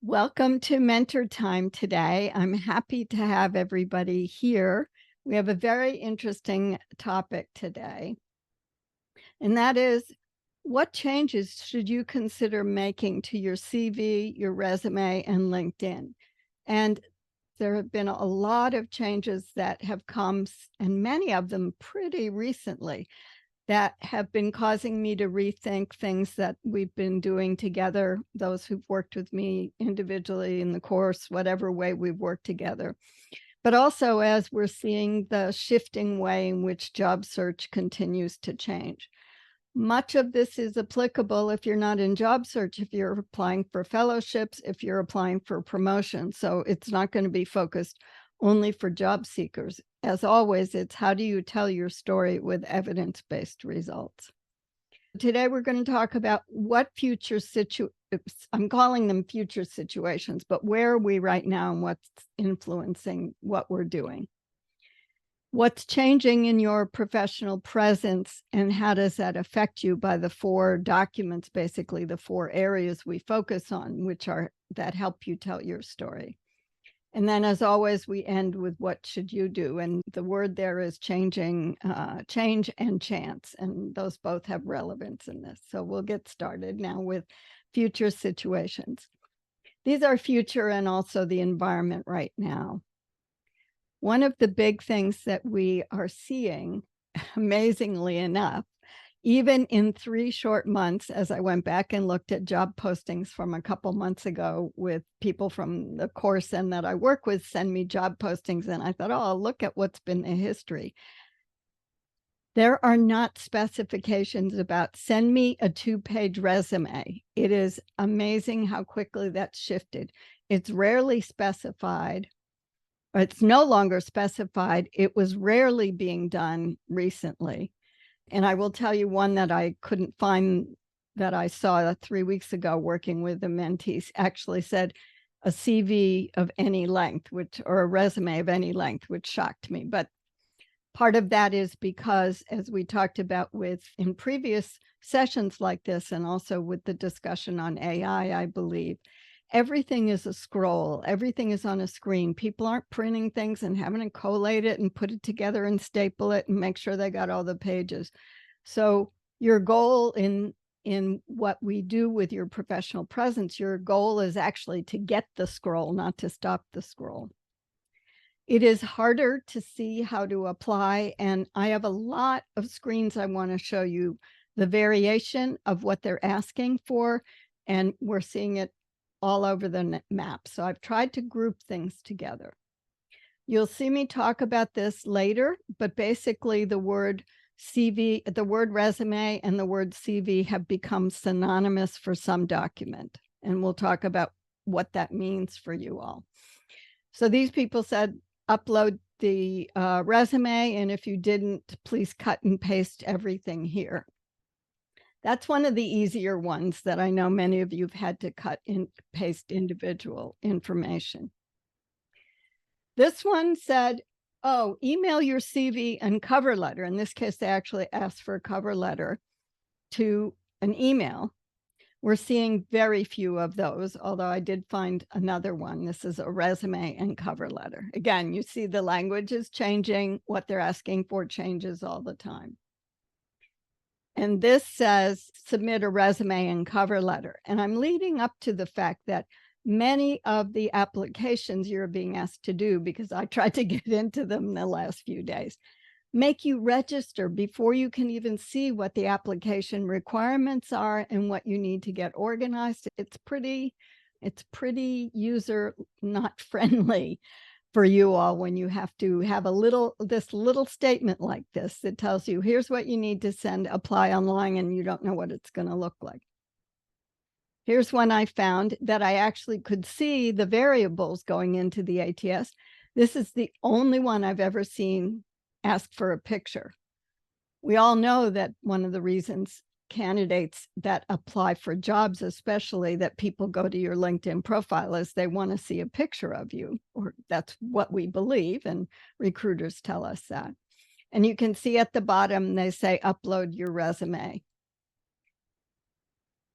Welcome to Mentor Time today. I'm happy to have everybody here. We have a very interesting topic today, and that is what changes should you consider making to your CV, your resume, and LinkedIn? And there have been a lot of changes that have come, and many of them pretty recently, that have been causing me to rethink things that we've been doing together, those who've worked with me individually in the course, whatever way we've worked together. But also as we're seeing the shifting way in which job search continues to change. Much of this is applicable if you're not in job search, if you're applying for fellowships, if you're applying for promotion. So it's not going to be focused only for job seekers. As always, it's how do you tell your story with evidence-based results. Today, we're going to talk about what I'm calling them future situations, but where are we right now and what's influencing what we're doing? What's changing in your professional presence and how does that affect you by the four documents, basically the four areas we focus on, which are that help you tell your story. And then as always, we end with what should you do? And the word there is changing, change and chance. And those both have relevance in this. So we'll get started now with future situations. These are future and also the environment right now. One of the big things that we are seeing, amazingly enough, even in 3 short months, as I went back and looked at job postings from a couple months ago with people from the course and that I work with send me job postings, and I thought, oh, look at what's been the history. There are not specifications about send me a 2-page resume. It is amazing how quickly that's shifted. It's rarely specified. It's no longer specified. It was rarely being done recently. And I will tell you one that I couldn't find that I saw 3 weeks ago working with the mentees actually said a CV of any length, or a resume of any length, which shocked me. But part of that is because, as we talked about in previous sessions like this, and also with the discussion on AI, I believe, everything is a scroll. Everything is on a screen. People aren't printing things and having to collate it and put it together and staple it and make sure they got all the pages. So your goal in what we do with your professional presence, your goal is actually to get the scroll, not to stop the scroll. It is harder to see how to apply, and I have a lot of screens I want to show you the variation of what they're asking for, and we're seeing it all over the map. So I've tried to group things together. You'll see me talk about this later, but basically the word CV, the word resume and the word CV have become synonymous for some document. And we'll talk about what that means for you all. So these people said, upload the resume, and if you didn't, please cut and paste everything here. That's one of the easier ones that I know many of you have had to cut and paste individual information. This one said, oh, email your CV and cover letter. In this case, they actually asked for a cover letter to an email. We're seeing very few of those, although I did find another one. This is a resume and cover letter. Again, you see the language is changing. What they're asking for changes all the time. And this says submit a resume and cover letter. And I'm leading up to the fact that many of the applications you're being asked to do, because I tried to get into them the last few days, make you register before you can even see what the application requirements are and what you need to get organized. It's pretty user not friendly for you all when you have to have this little statement like this that tells you here's what you need to send, apply online, and you don't know what it's going to look like. Here's one I found that I actually could see the variables going into the ATS. This is the only one I've ever seen ask for a picture. We all know that one of the reasons candidates that apply for jobs, especially that people go to your LinkedIn profile, is they want to see a picture of you, or that's what we believe, and recruiters tell us that. And you can see at the bottom, they say upload your resume.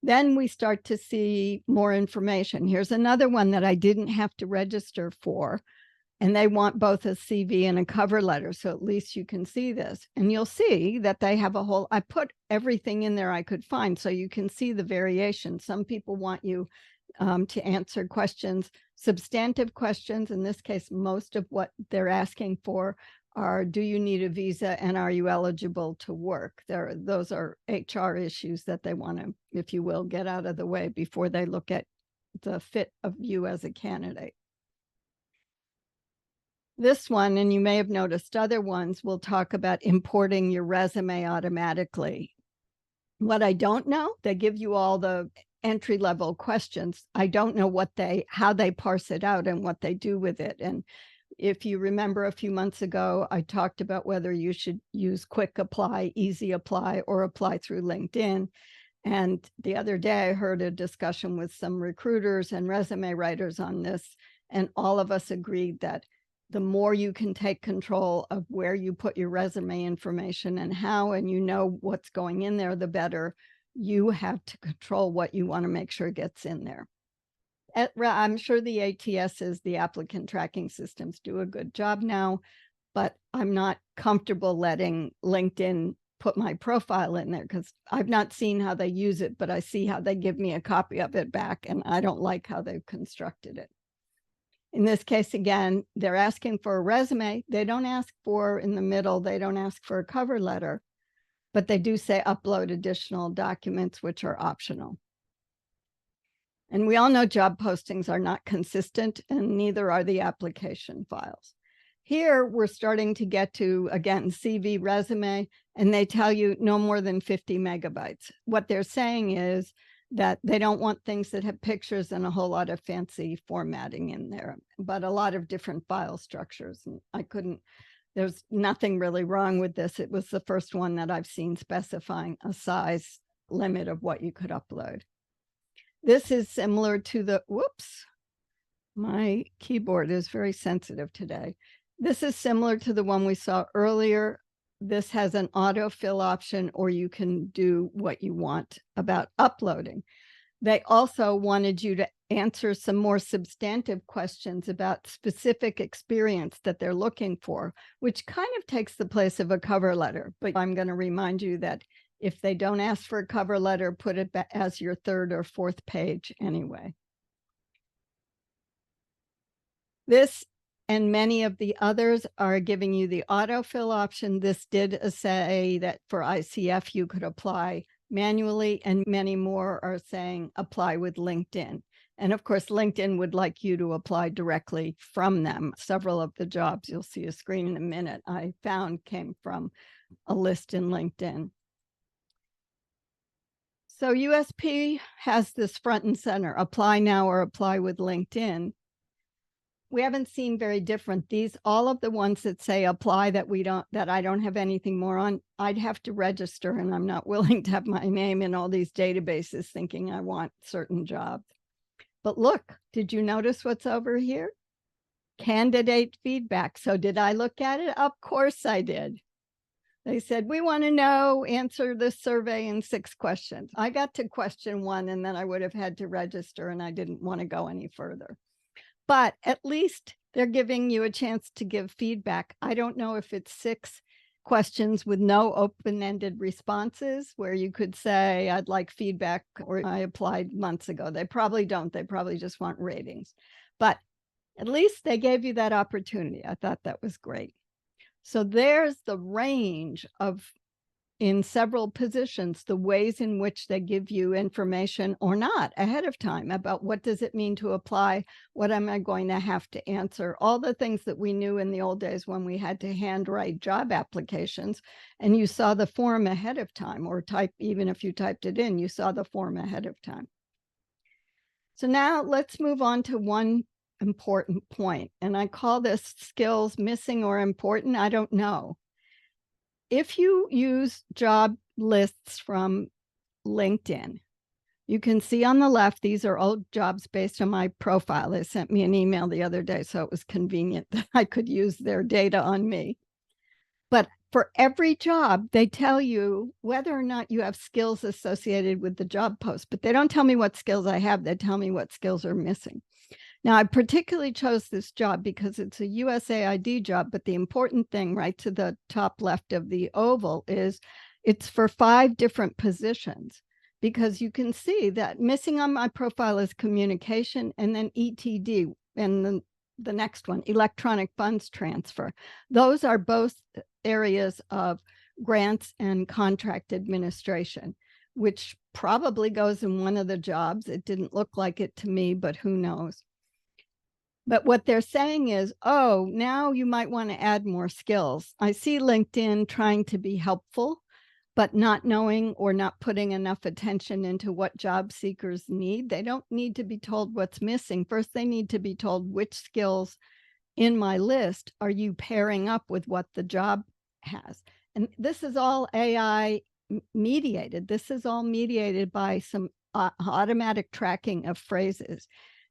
Then we start to see more information. Here's another one that I didn't have to register for. And they want both a CV and a cover letter. So at least you can see this. And you'll see that they have a whole, I put everything in there I could find. So you can see the variation. Some people want you to answer questions, substantive questions. In this case, most of what they're asking for are, do you need a visa and are you eligible to work? Those are HR issues that they want to, if you will, get out of the way before they look at the fit of you as a candidate. This one, and you may have noticed other ones, will talk about importing your resume automatically. What I don't know, they give you all the entry-level questions. I don't know how they parse it out and what they do with it. And if you remember a few months ago, I talked about whether you should use quick apply, easy apply, or apply through LinkedIn. And the other day I heard a discussion with some recruiters and resume writers on this, and all of us agreed that the more you can take control of where you put your resume information and how, and you know what's going in there, the better. You have to control what you want to make sure gets in there. I'm sure the ATSs, the applicant tracking systems, do a good job now, but I'm not comfortable letting LinkedIn put my profile in there because I've not seen how they use it, but I see how they give me a copy of it back, and I don't like how they've constructed it. In this case, again, they're asking for a resume. They don't ask for, in the middle, they don't ask for a cover letter, but they do say upload additional documents, which are optional. And we all know job postings are not consistent, and neither are the application files. Here, we're starting to get to, again, CV, resume, and they tell you no more than 50 megabytes. What they're saying is that they don't want things that have pictures and a whole lot of fancy formatting in there, but a lot of different file structures. And there's nothing really wrong with this. It was the first one that I've seen specifying a size limit of what you could upload. This is similar to the, whoops, my keyboard is very sensitive today. This is similar to the one we saw earlier. This has an autofill option, or you can do what you want about uploading. They also wanted you to answer some more substantive questions about specific experience that they're looking for, which kind of takes the place of a cover letter. But I'm going to remind you that if they don't ask for a cover letter, put it as your third or fourth page anyway. This and many of the others are giving you the autofill option. This did say that for ICF, you could apply manually, and many more are saying apply with LinkedIn. And of course, LinkedIn would like you to apply directly from them. Several of the jobs, you'll see a screen in a minute, I found came from a list in LinkedIn. So USP has this front and center, apply now or apply with LinkedIn. We haven't seen very different. All of the ones that say apply that I don't have anything more on, I'd have to register, and I'm not willing to have my name in all these databases thinking I want certain jobs. But look, did you notice what's over here? Candidate feedback. So did I look at it? Of course I did. They said, we want to know, answer this survey in 6 questions. I got to question 1, and then I would have had to register, and I didn't want to go any further. But at least they're giving you a chance to give feedback. I don't know if it's 6 questions with no open-ended responses where you could say, I'd like feedback, or I applied months ago. They probably don't. They probably just want ratings. But at least they gave you that opportunity. I thought that was great. So there's the range of, in several positions, the ways in which they give you information or not ahead of time about what does it mean to apply, what am I going to have to answer, all the things that we knew in the old days when we had to handwrite job applications, and you saw the form ahead of time, or even if you typed it in, you saw the form ahead of time. So now let's move on to one important point, and I call this skills missing or important. I don't know. If you use job lists from LinkedIn, you can see on the left, these are all jobs based on my profile. They sent me an email the other day, so it was convenient that I could use their data on me. But For every job, they tell you whether or not you have skills associated with the job post, but they don't tell me what skills I have. They tell me what skills are missing. Now, I particularly chose this job because it's a USAID job, but the important thing right to the top left of the oval is it's for 5 different positions, because you can see that missing on my profile is communication and then ETD, and the next one, electronic funds transfer. Those are both areas of grants and contract administration, which probably goes in one of the jobs. It didn't look like it to me, but who knows? But what they're saying is, oh, now you might want to add more skills. I see LinkedIn trying to be helpful, but not knowing or not putting enough attention into what job seekers need. They don't need to be told what's missing. First, they need to be told which skills in my list are you pairing up with what the job has. And this is all AI mediated. This is all mediated by some automatic tracking of phrases.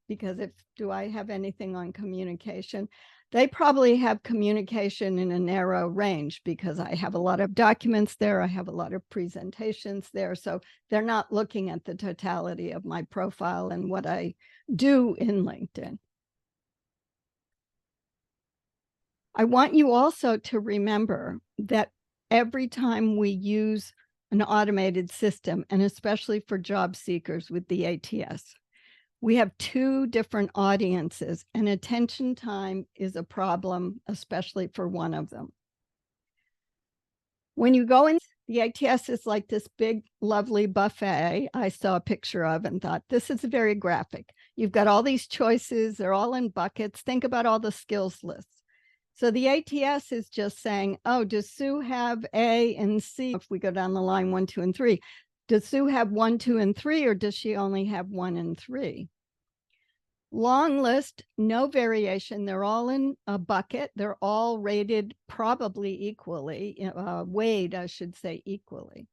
Because do I have anything on communication? They probably have communication in a narrow range because I have a lot of documents there. I have a lot of presentations there. So they're not looking at the totality of my profile and what I do in LinkedIn. I want you also to remember that every time we use an automated system, and especially for job seekers with the ATS, we have 2 different audiences, and attention time is a problem, especially for one of them. When you go in, the ATS is like this big, lovely buffet I saw a picture of and thought, this is very graphic. You've got all these choices. They're all in buckets. Think about all the skills lists. So the ATS is just saying, oh, does Sue have A and C? If we go down the line 1, 2, and 3, does Sue have 1, 2, and 3, or does she only have 1 and 3? Long list, no variation. They're all in a bucket. They're all rated probably equally, weighed, I should say, equally.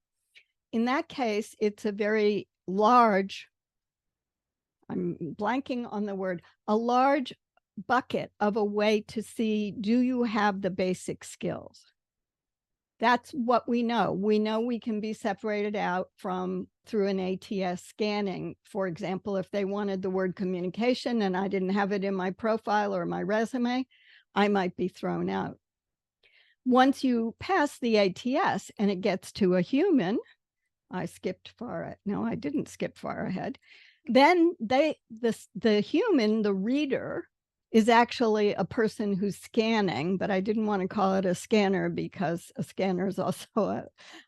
In that case, it's a very large, I'm blanking on the word, a large bucket of a way to see, do you have the basic skills? That's what we know. We know we can be separated out through an ATS scanning. For example, if they wanted the word communication and I didn't have it in my profile or my resume, I might be thrown out. Once you pass the ATS and it gets to a human, I didn't skip far ahead. Then the human, the reader, is actually a person who's scanning, but I didn't want to call it a scanner because a scanner is also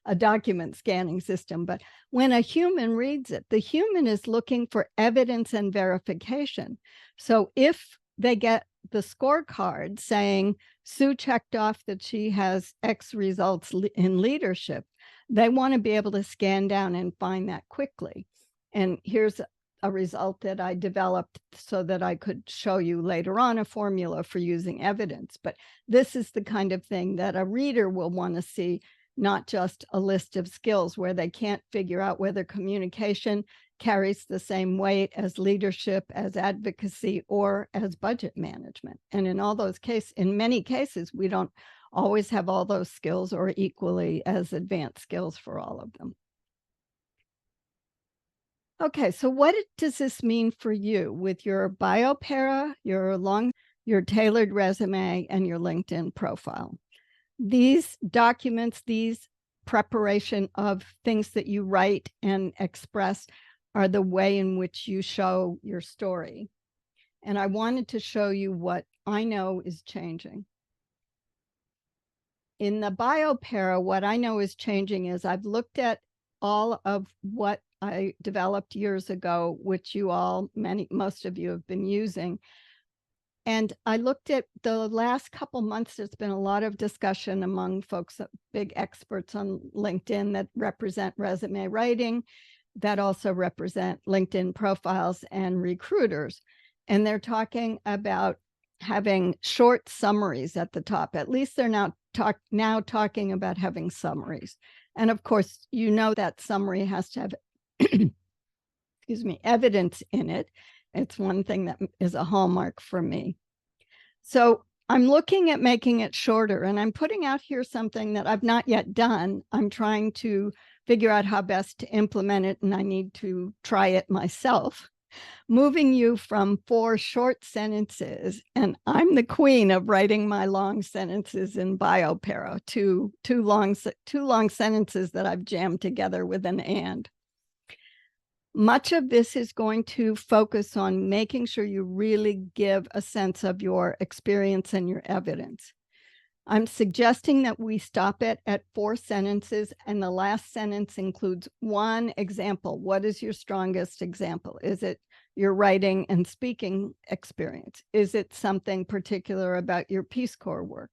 a document scanning system. But when a human reads it, the human is looking for evidence and verification. So if they get the scorecard saying Sue checked off that she has X results in leadership, they want to be able to scan down and find that quickly. And here's a result that I developed so that I could show you later on a formula for using evidence. But this is the kind of thing that a reader will want to see, not just a list of skills where they can't figure out whether communication carries the same weight as leadership, as advocacy, or as budget management. And in all those cases, in many cases, we don't always have all those skills or equally as advanced skills for all of them. Okay, so what does this mean for you with your bio para, your tailored resume, and your LinkedIn profile? These documents, these preparation of things that you write and express are the way in which you show your story. And I wanted to show you what I know is changing. In the bio para, what I know is changing is I've looked at all of what I developed years ago, which most of you have been using. And I looked at the last couple months, there's been a lot of discussion among folks, big experts on LinkedIn that represent resume writing, that also represent LinkedIn profiles and recruiters. And they're talking about having short summaries at the top. At least they're now talking about having summaries. And of course, you know that summary has to have evidence in it. It's one thing that is a hallmark for me. So I'm looking at making it shorter, and I'm putting out here something that I've not yet done. I'm trying to figure out how best to implement it, and I need to try it myself. Moving you from 4 short sentences, and I'm the queen of writing my long sentences in BioPara, two long sentences that I've jammed together with an and. Much of this is going to focus on making sure you really give a sense of your experience and your evidence. I'm suggesting that we stop it at 4 sentences, and the last sentence includes one example. What is your strongest example? Is it your writing and speaking experience? Is it something particular about your Peace Corps work?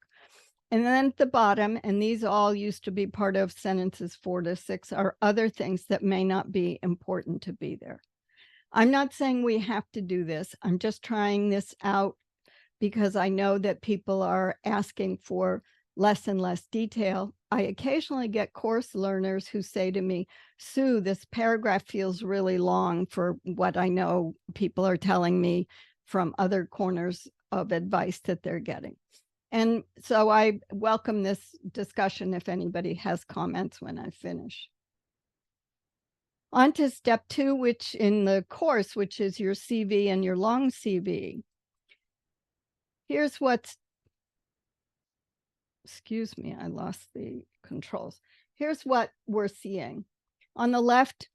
And then at the bottom, and these all used to be part of sentences 4 to 6, are other things that may not be important to be there. I'm not saying we have to do this. I'm just trying this out because I know that people are asking for less and less detail. I occasionally get course learners who say to me, Sue, this paragraph feels really long for what I know people are telling me from other corners of advice that they're getting. And so I welcome this discussion if anybody has comments when I finish. On to step 2, which in the course, which is your CV and your long CV. Here's what's, excuse me, I lost the controls. Here's what we're seeing. On the left,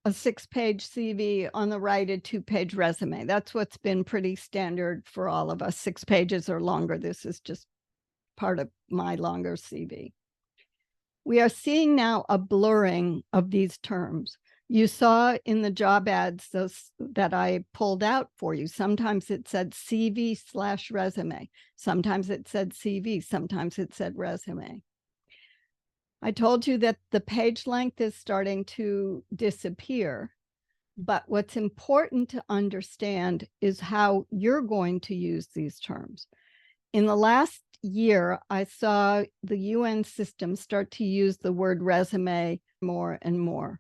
a 6-page CV, on the right, a 2-page resume. That's what's been pretty standard for all of us, 6 pages or longer. This is just part of my longer CV. We are seeing now a blurring of these terms. You saw in the job ads those that I pulled out for you. Sometimes it said CV/resume. Sometimes it said CV. Sometimes it said resume. I told you that the page length is starting to disappear. But what's important to understand is how you're going to use these terms. In the last year, I saw the UN system start to use the word resume more and more.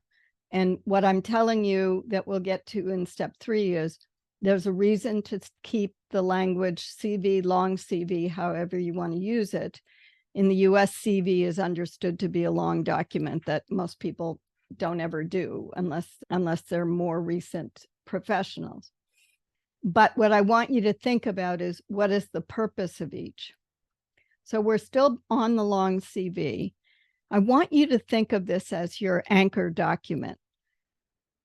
And what I'm telling you that we'll get to in step 3 is there's a reason to keep the language CV, long CV, however you want to use it. In the US, CV is understood to be a long document that most people don't ever do unless they're more recent professionals. But what I want you to think about is what is the purpose of each. So we're still on the long CV. I want you to think of this as your anchor document.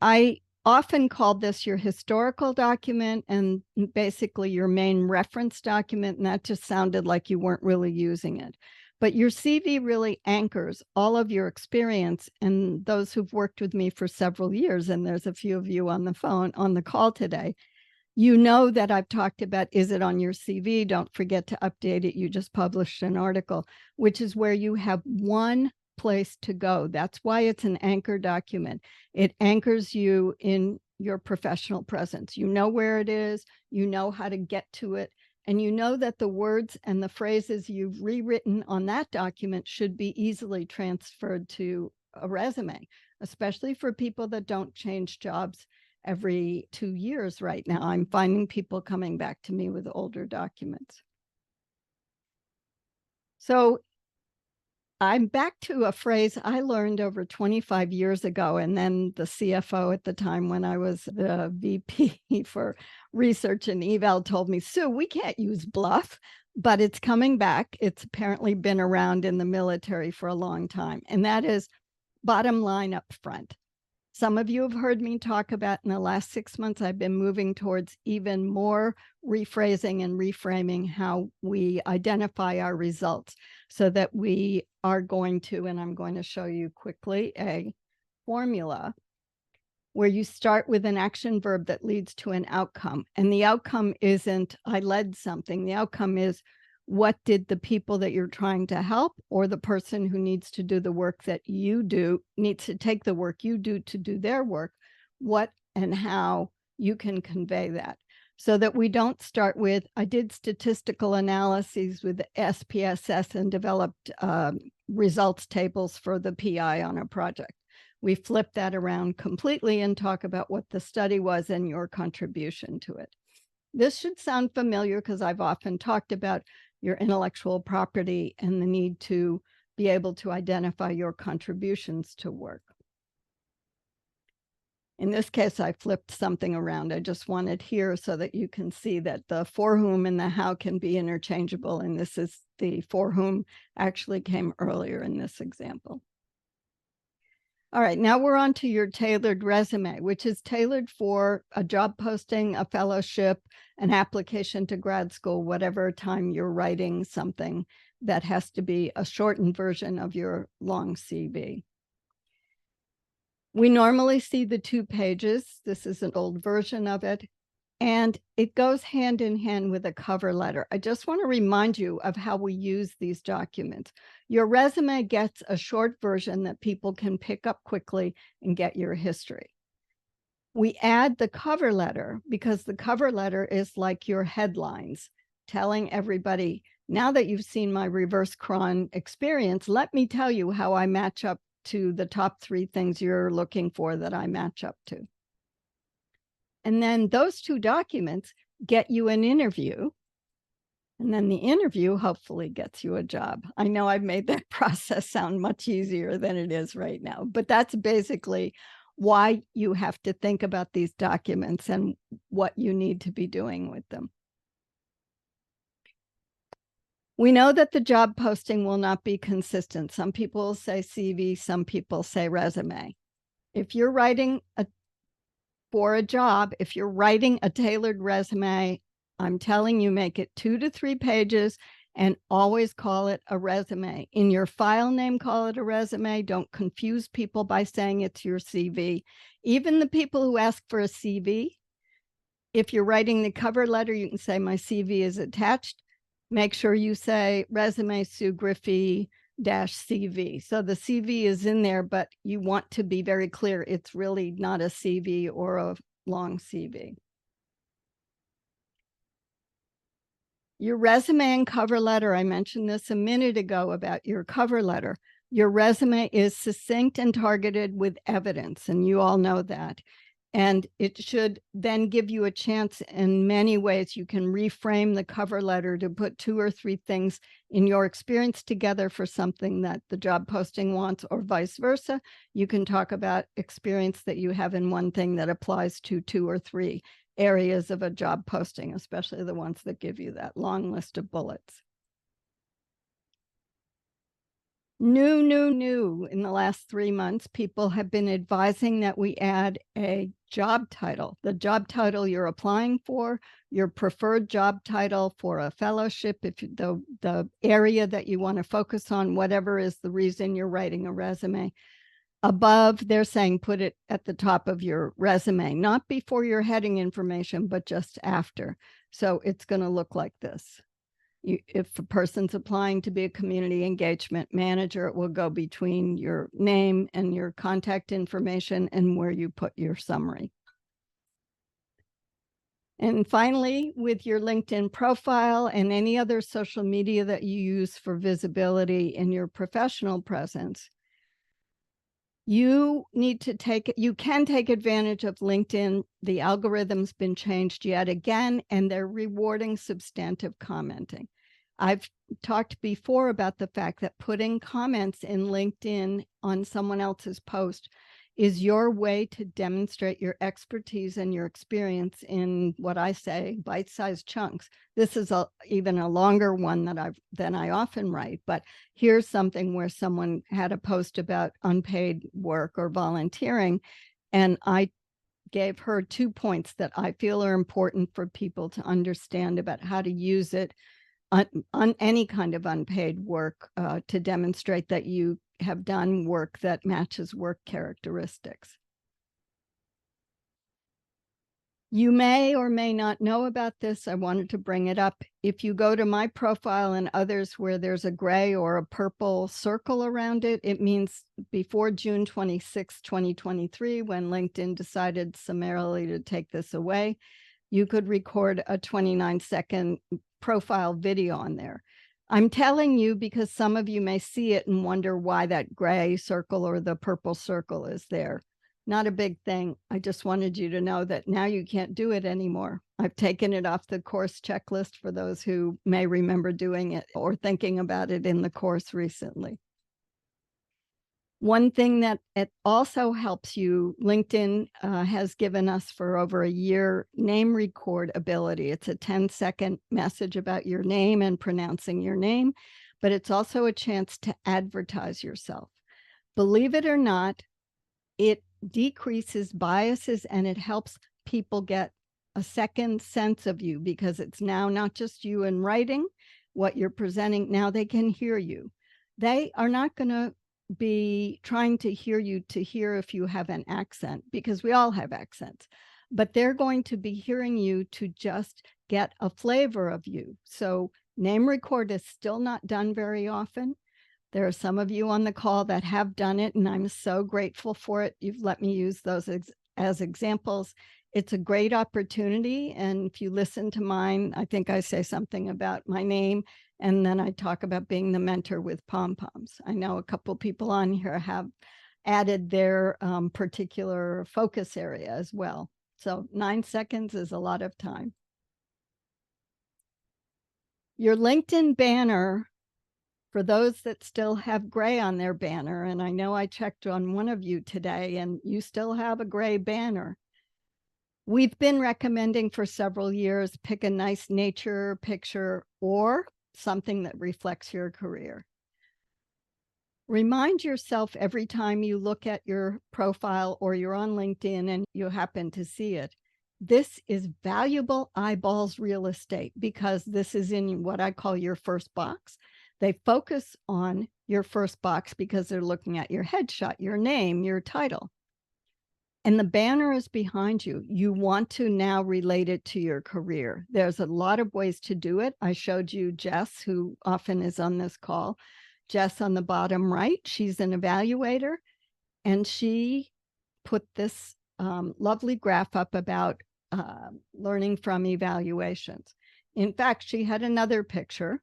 I often called this your historical document and basically your main reference document, and that just sounded like you weren't really using it. But your CV really anchors all of your experience, and those who've worked with me for several years, and there's a few of you on the call today, you know that I've talked about, is it on your CV? Don't forget to update it. You just published an article, which is where you have one place to go. That's why it's an anchor document. It anchors you in your professional presence. You know where it is, you know how to get to it, and you know that the words and the phrases you've rewritten on that document should be easily transferred to a resume, especially for people that don't change jobs every 2 years right now. I'm finding people coming back to me with older documents. So I'm back to a phrase I learned over 25 years ago, and then the CFO at the time when I was the VP for research and eval told me, Sue, we can't use bluff, but it's coming back. It's apparently been around in the military for a long time, and that is bottom line up front. Some of you have heard me talk about in the last 6 months, I've been moving towards even more rephrasing and reframing how we identify our results so that we are going to, and I'm going to show you quickly, a formula where you start with an action verb that leads to an outcome. And the outcome isn't, I led something. The outcome is, what did the people that you're trying to help or the person who needs to do the work that you do, needs to take the work you do to do their work, what and how you can convey that. So that we don't start with, I did statistical analyses with SPSS and developed results tables for the PI on a project. We flip that around completely and talk about what the study was and your contribution to it. This should sound familiar because I've often talked about your intellectual property, and the need to be able to identify your contributions to work. In this case, I flipped something around. I just wanted here so that you can see that the for whom and the how can be interchangeable. And this is the for whom actually came earlier in this example. All right, now we're on to your tailored resume, which is tailored for a job posting, a fellowship, an application to grad school, whatever time you're writing something that has to be a shortened version of your long CV. We normally see the 2 pages. This is an old version of it, and it goes hand in hand with a cover letter. I just want to remind you of how we use these documents. Your resume gets a short version that people can pick up quickly and get your history. We add the cover letter because the cover letter is like your headlines, telling everybody, now that you've seen my reverse cron experience, let me tell you how I match up to the top 3 things you're looking for that I match up to. And then those 2 documents get you an interview. And then the interview hopefully gets you a job. I know I've made that process sound much easier than it is right now, but that's basically why you have to think about these documents and what you need to be doing with them. We know that the job posting will not be consistent. Some people say CV, some people say resume. If you're writing for a job, if you're writing a tailored resume, I'm telling you, make it 2 to 3 pages and always call it a resume. In your file name, call it a resume. Don't confuse people by saying it's your CV. Even the people who ask for a CV, if you're writing the cover letter, you can say my CV is attached. Make sure you say resume Sue Griffey -CV. So the CV is in there, but you want to be very clear it's really not a CV or a long CV. Your resume and cover letter, I mentioned this a minute ago about your cover letter. Your resume is succinct and targeted with evidence, and you all know that. And it should then give you a chance in many ways. You can reframe the cover letter to put 2 or 3 things in your experience together for something that the job posting wants, or vice versa. You can talk about experience that you have in one thing that applies to 2 or 3 areas of a job posting, especially the ones that give you that long list of bullets. New in the last 3 months, people have been advising that we add a job title, the job title you're applying for, your preferred job title for a fellowship, if the area that you want to focus on, whatever is the reason you're writing a resume. Above, they're saying put it at the top of your resume, not before your heading information, but just after. So it's going to look like this. If a person's applying to be a community engagement manager, it will go between your name and your contact information and where you put your summary. And finally, with your LinkedIn profile and any other social media that you use for visibility in your professional presence, you can take advantage of LinkedIn. The algorithm's been changed yet again, and they're rewarding substantive commenting. I've talked before about the fact that putting comments in LinkedIn on someone else's post is your way to demonstrate your expertise and your experience in what I say bite-sized chunks. This is even a longer one than I often write, but here's something where someone had a post about unpaid work or volunteering, and I gave her 2 points that I feel are important for people to understand about how to use it on any kind of unpaid work to demonstrate that you have done work that matches work characteristics. You may or may not know about this. I wanted to bring it up. If you go to my profile and others where there's a gray or a purple circle around it, it means before June 26, 2023, when LinkedIn decided summarily to take this away, you could record a 29-second profile video on there. I'm telling you because some of you may see it and wonder why that gray circle or the purple circle is there. Not a big thing. I just wanted you to know that now you can't do it anymore. I've taken it off the course checklist for those who may remember doing it or thinking about it in the course recently. One thing that it also helps you, LinkedIn has given us for over a year name record ability. It's a 10-second message about your name and pronouncing your name, but it's also a chance to advertise yourself. Believe it or not, it decreases biases and it helps people get a second sense of you because it's now not just you in writing what you're presenting. Now they can hear you. They are not going to be trying to hear you to hear if you have an accent, because we all have accents, but they're going to be hearing you to just get a flavor of you. So name record is still not done very often. There are some of you on the call that have done it, and I'm so grateful for it. You've let me use those as examples. It's a great opportunity. And if you listen to mine, I think I say something about my name, and then I talk about being the mentor with pom-poms. I know a couple people on here have added their particular focus area as well. So 9 seconds is a lot of time. Your LinkedIn banner, for those that still have gray on their banner, and I know I checked on one of you today and you still have a gray banner. We've been recommending for several years, pick a nice nature picture or something that reflects your career. Remind yourself every time you look at your profile or you're on LinkedIn and you happen to see it, this is valuable eyeballs real estate, because this is in what I call your first box. They focus on your first box because they're looking at your headshot, your name, your title. And the banner is behind you. You want to now relate it to your career. There's a lot of ways to do it. I showed you Jess, who often is on this call. Jess on the bottom right, she's an evaluator, and she put this lovely graph up about learning from evaluations. In fact, she had another picture,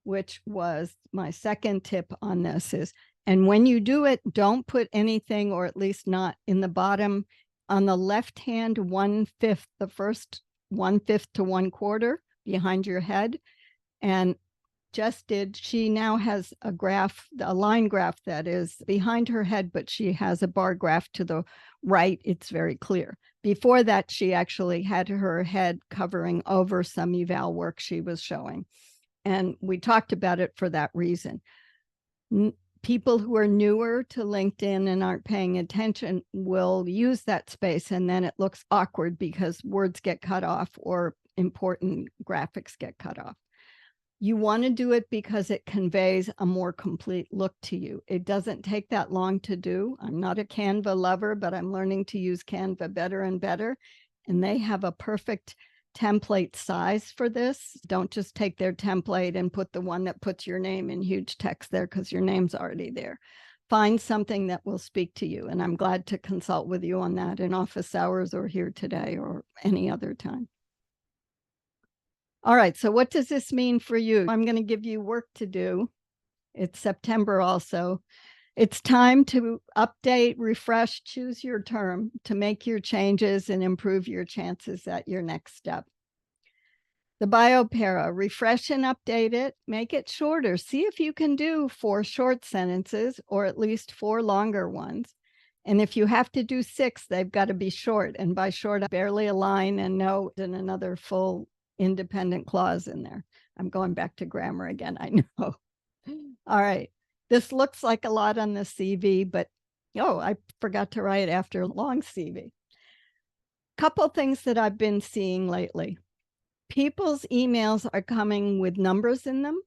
which was my second tip on this is, and when you do it, don't put anything, or at least not in the bottom on the left hand 1/5, the first 1/5 to 1/4 behind your head. And Jess did, she now has a graph, a line graph that is behind her head, but she has a bar graph to the right. It's very clear. Before that, she actually had her head covering over some eval work she was showing. And we talked about it for that reason. People who are newer to LinkedIn and aren't paying attention will use that space, and then it looks awkward because words get cut off or important graphics get cut off. You want to do it because it conveys a more complete look to you. It doesn't take that long to do. I'm not a Canva lover, but I'm learning to use Canva better and better. And they have a perfect template size for this. Don't just take their template and put the one that puts your name in huge text there, because your name's already there. Find something that will speak to you. And I'm glad to consult with you on that in office hours or here today or any other time. All right, so what does this mean for you? I'm going to give you work to do. It's September also. It's time to update, refresh, choose your term to make your changes and improve your chances at your next step. The bio para, refresh and update it, make it shorter. See if you can do 4 short sentences or at least 4 longer ones. And if you have to do 6, they've got to be short. And by short, barely a line and no, and another full independent clause in there. I'm going back to grammar again, I know. All right. This looks like a lot on the CV, but I forgot to write after long CV. Couple things that I've been seeing lately. People's emails are coming with numbers in them.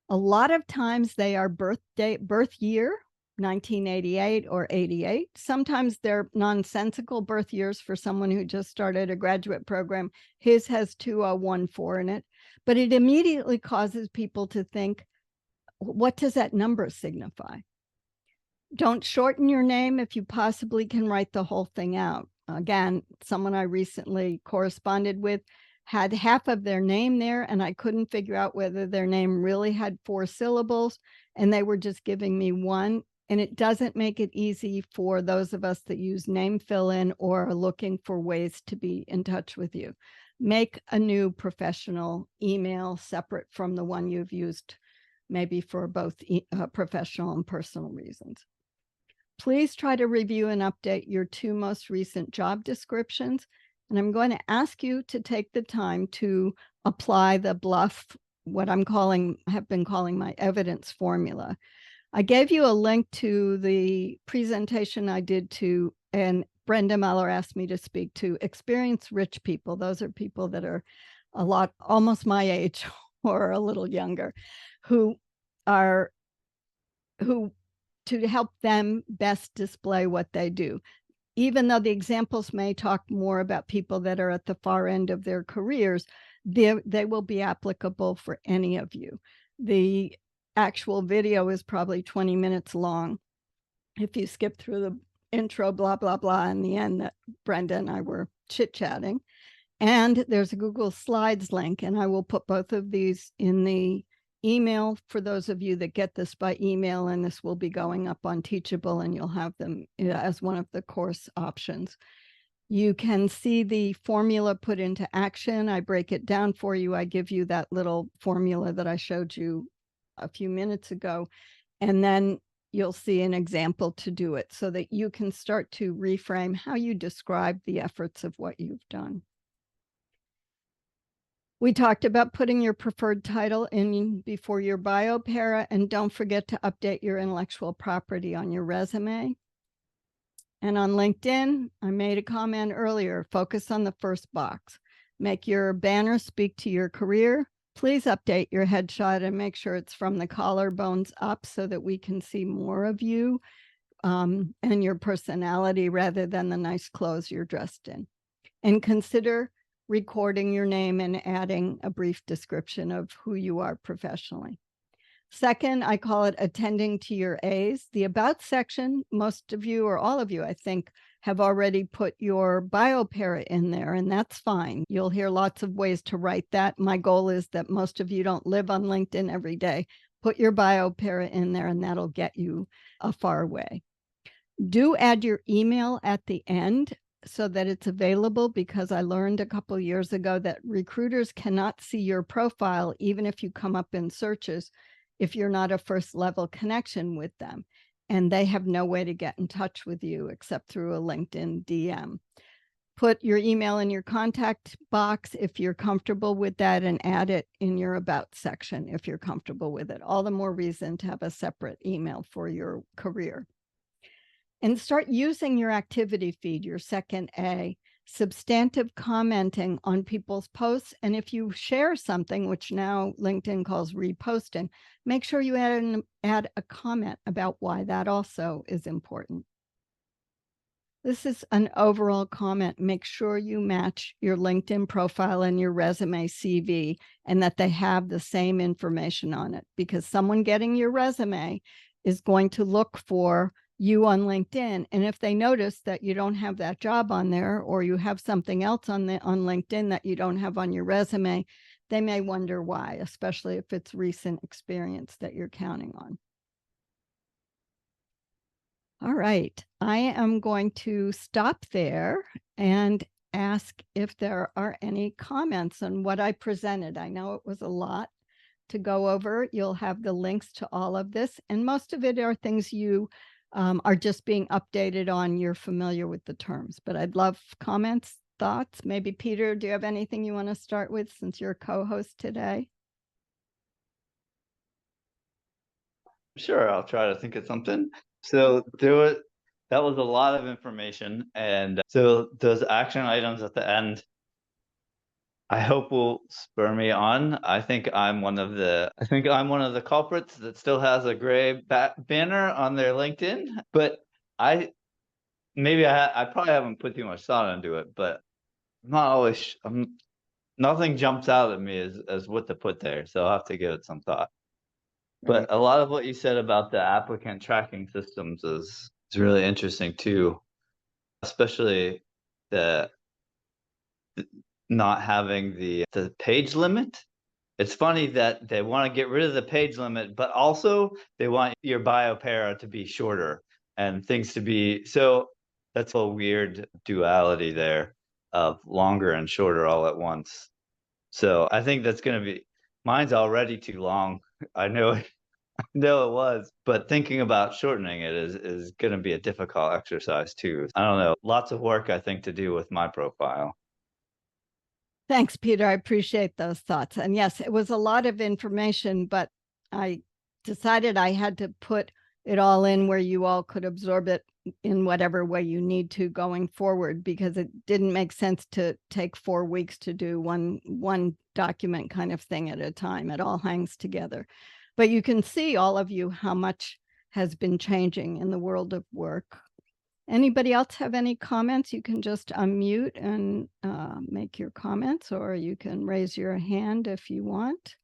A lot of times they are birth year, 1988 or 88. Sometimes they're nonsensical birth years for someone who just started a graduate program. His has 2014 in it, but it immediately causes people to think, what does that number signify? Don't shorten your name if you possibly can write the whole thing out. Again, someone I recently corresponded with had half of their name there, and I couldn't figure out whether their name really had 4 syllables, and they were just giving me one. and it doesn't make it easy for those of us that use name fill-in or are looking for ways to be in touch with you. Make a new professional email separate from the one you've used, maybe for both professional and personal reasons. Please try to review and update your 2 most recent job descriptions. And I'm going to ask you to take the time to apply the BLUF, what have been calling my evidence formula. I gave you a link to the presentation I did to, and Brenda Muller asked me to speak to, experienced rich people. Those are people that are almost my age or a little younger, who to help them best display what they do. Even though the examples may talk more about people that are at the far end of their careers, they will be applicable for any of you. The actual video is probably 20 minutes long. If you skip through the intro, blah, blah, blah, in the end that Brenda and I were chit-chatting. And there's a Google Slides link, and I will put both of these in the email for those of you that get this by email, and this will be going up on Teachable, and you'll have them as one of the course options. You can see the formula put into action. I break it down for you. I give you that little formula that I showed you a few minutes ago, and then you'll see an example to do it so that you can start to reframe how you describe the efforts of what you've done. We talked about putting your preferred title in before your bio para, and don't forget to update your intellectual property on your resume. And on LinkedIn, I made a comment earlier, focus on the first box. Make your banner speak to your career. Please update your headshot and make sure it's from the collarbones up so that we can see more of you and your personality rather than the nice clothes you're dressed in. And consider recording your name and adding a brief description of who you are professionally. Second, I call it attending to your A's. The About section, most of you or all of you, I think, have already put your bio para in there, and that's fine. You'll hear lots of ways to write that. My goal is that most of you don't live on LinkedIn every day. Put your bio para in there, and that'll get you a far way. Do add your email at the end so that it's available, because I learned a couple years ago that recruiters cannot see your profile, even if you come up in searches, if you're not a first level connection with them. And they have no way to get in touch with you except through a LinkedIn DM. Put your email in your contact box if you're comfortable with that, and add it in your About section if you're comfortable with it. All the more reason to have a separate email for your career. And start using your activity feed, your second A, substantive commenting on people's posts. And if you share something, which now LinkedIn calls reposting, make sure you add a comment about why that also is important. This is an overall comment. Make sure you match your LinkedIn profile and your resume CV, and that they have the same information on it, because someone getting your resume is going to look for you on LinkedIn. And if they notice that you don't have that job on there, or you have something else on LinkedIn that you don't have on your resume, they may wonder why, especially if it's recent experience that you're counting on. All right, I am going to stop there and ask if there are any comments on what I presented. I know it was a lot to go over. You'll have the links to all of this, and most of it are things you are just being updated on. You're familiar with the terms, but I'd love comments, thoughts. Maybe Peter, do you have anything you want to start with since you're a co-host today? Sure, I'll try to think of something. So that was a lot of information, and so those action items at the end, I hope will spur me on. I think I'm one of the culprits that still has a gray banner on their LinkedIn, but I probably haven't put too much thought into it, but I'm not always nothing jumps out at me as what to put there, so I'll have to give it some thought. But a lot of what you said about the applicant tracking systems is really interesting too, especially the not having the page limit. It's funny that they want to get rid of the page limit, but also they want your bio para to be shorter and things to be so. That's a weird duality there of longer and shorter all at once. So I think that's going to be mine's already too long. I know it, I know it was, but thinking about shortening it is going to be a difficult exercise too. I don't know. Lots of work I think to do with my profile. Thanks, Peter. I appreciate those thoughts. And yes, it was a lot of information, but I decided I had to put it all in where you all could absorb it in whatever way you need to going forward, because it didn't make sense to take 4 weeks to do one document kind of thing at a time. It all hangs together. But you can see, all of you, how much has been changing in the world of work. Anybody else have any comments? You can just unmute and make your comments, or you can raise your hand if you want.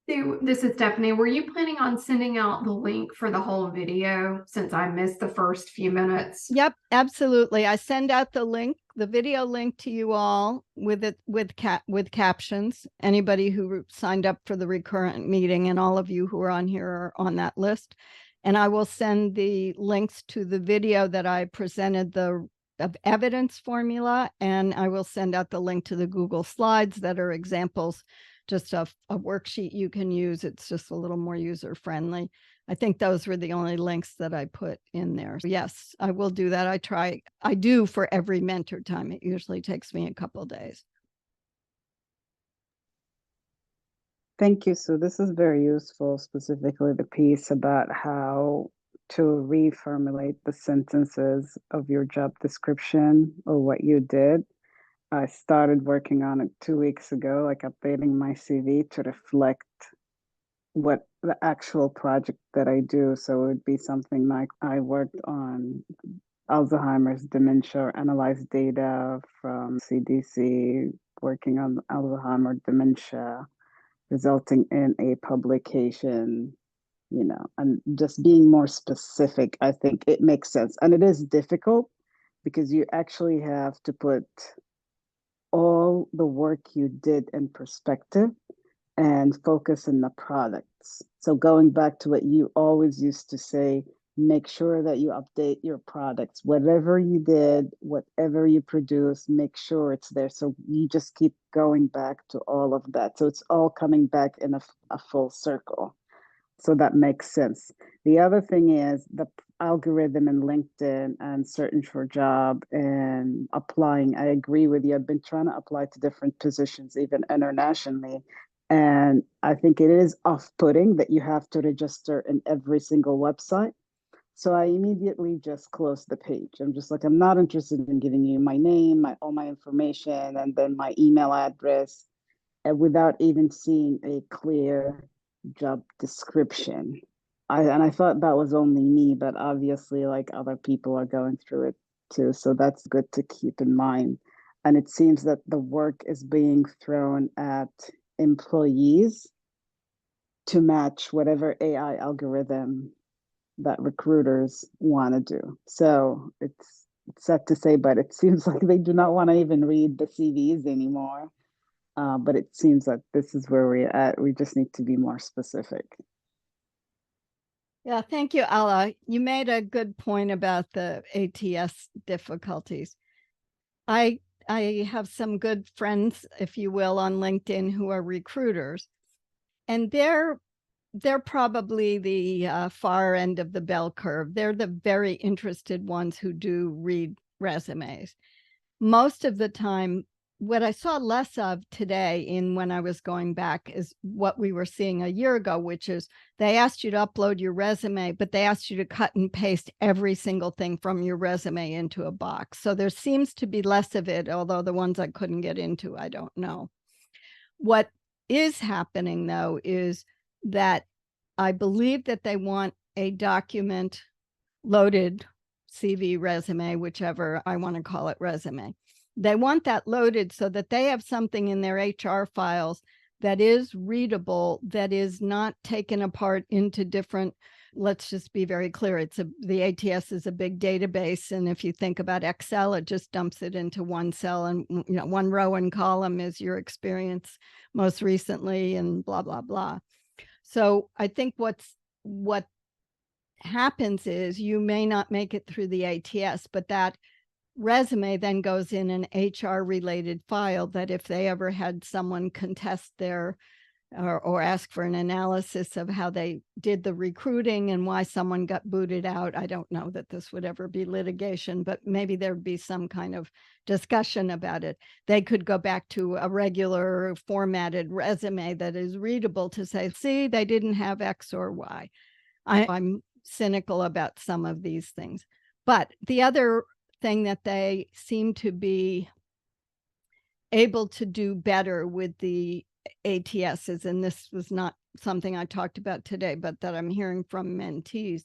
So this is Stephanie. Were you planning on sending out the link for the whole video since I missed the first few minutes? Yep, absolutely. I send out the link, the video link to you all with it with captions. Anybody who signed up for the recurrent meeting, and all of you who are on here are on that list. And I will send the links to the video that I presented of evidence formula, and I will send out the link to the Google Slides that are examples, just a worksheet you can use. It's just a little more user friendly. I think those were the only links that I put in there. Yes, I will do that. I do for every mentor time. It usually takes me a couple of days. Thank you, Sue. This is very useful, specifically the piece about how to reformulate the sentences of your job description or what you did. I started working on it 2 weeks ago, like updating my CV to reflect what the actual project that I do. So it would be something like I worked on Alzheimer's dementia, or analyzed data from CDC, working on Alzheimer's dementia, resulting in a publication, and just being more specific. I think it makes sense. And it is difficult because you actually have to put all the work you did in perspective and focus on the products. So going back to what you always used to say, make sure that you update your products. Whatever you did, whatever you produce, make sure it's there. So you just keep going back to all of that. So it's all coming back in a full circle. So that makes sense. The other thing is the algorithm in LinkedIn and searching for a job and applying. I agree with you. I've been trying to apply to different positions, even internationally. And I think it is off-putting that you have to register in every single website. So I immediately just closed the page. I'm just like, I'm not interested in giving you my name, all my information, and then my email address, without even seeing a clear job description. I thought that was only me, but obviously, like, other people are going through it too. So that's good to keep in mind. And it seems that the work is being thrown at employees to match whatever AI algorithm that recruiters want to do. So it's sad to say, but it seems like they do not want to even read the CVs anymore. But it seems that this is where we're at. We just need to be more specific. Yeah, thank you, Alla. You made a good point about the ATS difficulties. I have some good friends, if you will, on LinkedIn who are recruiters, and they're probably the far end of the bell curve. They're the very interested ones who do read resumes. Most of the time, what I saw less of today when I was going back is what we were seeing a year ago, which is they asked you to upload your resume, but they asked you to cut and paste every single thing from your resume into a box. So there seems to be less of it, although the ones I couldn't get into, I don't know. What is happening, though, is that I believe that they want a document loaded CV, resume, whichever I want to call it, resume. They want that loaded so that they have something in their HR files that is readable, that is not taken apart into different let's just be very clear. The ATS is a big database. And if you think about Excel, it just dumps it into one cell, and one row and column is your experience most recently and blah, blah, blah. So I think what happens is you may not make it through the ATS, but that resume then goes in an HR related file that if they ever had someone contest their or ask for an analysis of how they did the recruiting and why someone got booted out. I don't know that this would ever be litigation, but maybe there'd be some kind of discussion about it. They could go back to a regular formatted resume that is readable to say, see, they didn't have X or Y. I'm cynical about some of these things. But the other thing that they seem to be able to do better with the ATSs, and this was not something I talked about today, but that I'm hearing from mentees,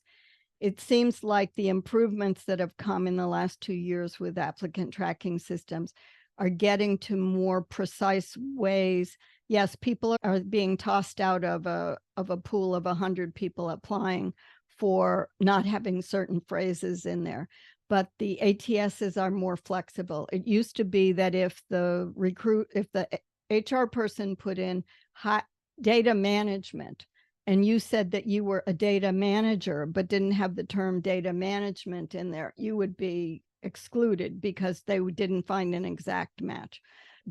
it seems like the improvements that have come in the last 2 years with applicant tracking systems are getting to more precise ways. Yes, people are being tossed out of a pool of 100 people applying for not having certain phrases in there, but the ATSs are more flexible. It used to be that if the HR person put in data management, and you said that you were a data manager, but didn't have the term data management in there, you would be excluded because they didn't find an exact match.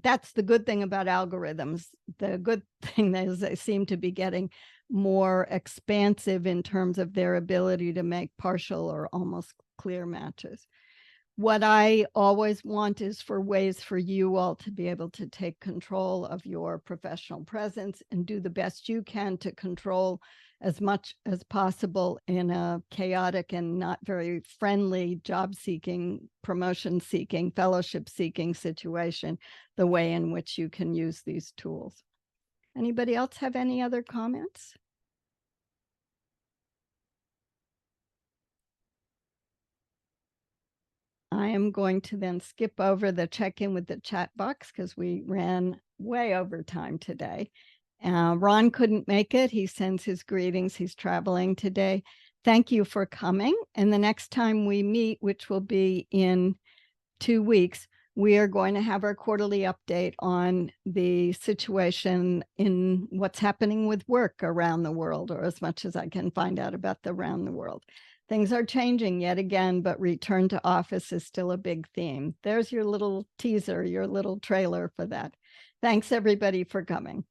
That's the good thing about algorithms. The good thing is they seem to be getting more expansive in terms of their ability to make partial or almost clear matches. What I always want is for ways for you all to be able to take control of your professional presence and do the best you can to control as much as possible in a chaotic and not very friendly job seeking, promotion seeking, fellowship seeking situation, the way in which you can use these tools. Anybody else have any other comments? I am going to then skip over the check-in with the chat box because we ran way over time today. Ron couldn't make it. He sends his greetings. He's traveling today. Thank you for coming. And the next time we meet, which will be in 2 weeks, we are going to have our quarterly update on the situation in what's happening with work around the world, or as much as I can find out about around the world. Things are changing yet again, but return to office is still a big theme. There's your little teaser, your little trailer for that. Thanks everybody for coming.